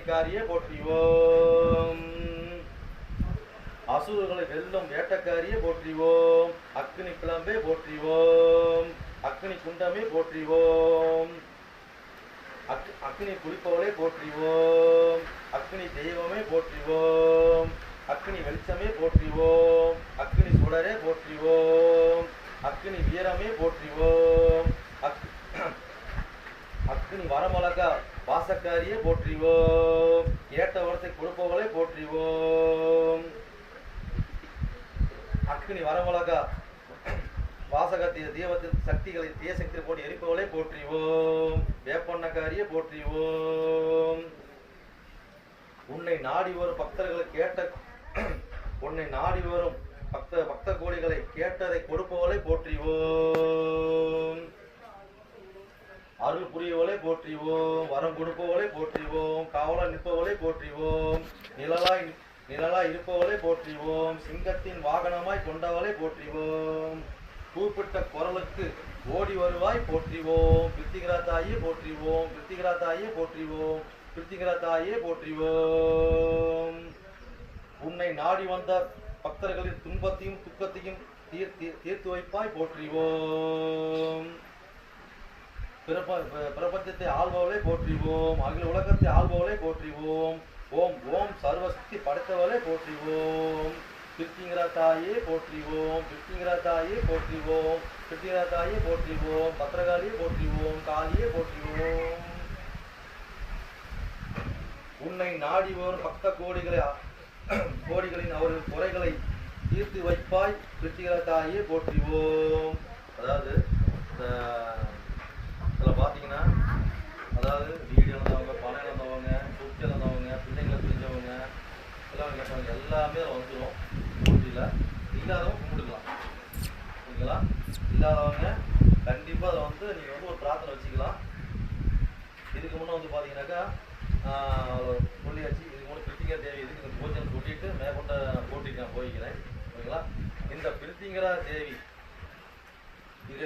காரியே போற்றி ஓம். அசுரர்களை வெல்லும் வேட்டக்காரியே போற்றி ஓம். அக்னி பிளம்பே போற்றி ஓம். அக்னி குண்டமே போற்றி ஓம். அக்னி குளிப்பவளே போற்றி ஓம். அக்னி தெய்வமே போற்றி ஓம். அக்னி வெளிச்சமே போற்றி ஓம். அக்னி சுடரே போற்றி ஓம். அக்னி வீரமே போற்றி ஓம். அக்னி வரமழகா வாசக்காரியே போற்றி ஓம். ஏட்ட வரத்தை கொடுப்பவளே போற்றி ஓம். அக்னி வரமழகா வாசக தீபத்தின் சக்திகளை தீய சக்தியை போட்டு எரிப்பவளே போற்றி ஓம். வேப்பண்ணக்காரியே போற்றி ஓம். உன்னை நாடி வரும் பக்தர்களை கேட்ட உன்னை நாடி வரும் பக்த கோடிகளை கேட்டதை கொடுப்பவளை போற்றி ஓம். அருள் புரியவளை போற்றி ஓம். வரம் கொடுப்பவளை போற்றி ஓம். காவலா நிற்பவளை போற்றி ஓம். நிழலாய் இருப்பவளை போற்றி ஓம். சிங்கத்தின் வாகனமாய் கொண்டவளை போற்றி ஓம். கூப்பிட்ட குரலுக்கு ஓடி வருவாய் போற்றி ஓம். பிரித்திகரா தாயே போற்றி ஓம். பிரித்திகரா தாயே போற்றி ஓம். பிரித்திகரா தாயே போற்றி ஓம். உன்னை நாடி வந்த பக்தர்களின் துன்பத்தையும் துக்கத்தையும் தீர்த்து வைப்பாய் போற்றி ஓம். பிரபஞ்சத்தை ஆள்பவளை போற்றி ஓம். அகில உலகத்தை ஆள்பவளை போற்றி ஓம். ஓம் ஓம் சர்வசக்தி படைத்தவளை போற்றி ஓம். பிரித்திகரா தாயே போற்றி ஓம். பிரித்திகரா தாயே போற்றி ஓம். பிரித்திகரா தாயே போற்றி ஓம். பத்திரகாளியே போற்றி ஓம். காளியே போற்றி ஓம். உன்னை நாடி வரும் பக்த கோடிகளின் அவர்கள் குறைகளை தீர்த்து வைப்பாய் பிரித்திகரா தாயே போற்றி ஓம். அதாவது இதில் பார்த்தீங்கன்னா அதாவது வீடு இழந்தவங்க, பணம் இழந்தவங்க, சொத்து இழந்தவங்க, பிள்ளைங்களை பிரிஞ்சவங்க, எல்லாம் கேட்டவங்க எல்லாமே அதில் வந்துடும். பூஜையில் இல்லாதவங்க கும்பிட்டுக்கலாம். ஓகேங்களா? இல்லாதவங்க கண்டிப்பாக அதை வந்து நீங்கள் வந்து ஒரு பிரார்த்தனை வச்சுக்கலாம். இதுக்கு முன்னே வந்து பார்த்தீங்கன்னாக்கா சொல்லியாச்சு. இதுக்கு முன்னே பிரித்திகரா தேவி இதுக்கு இந்த பூஜை சொல்லிட்டு மேற்கொண்ட போட்டிக்கு நான் போய்க்கிறேன். ஓகேங்களா? இந்த பிரித்திகரா தேவி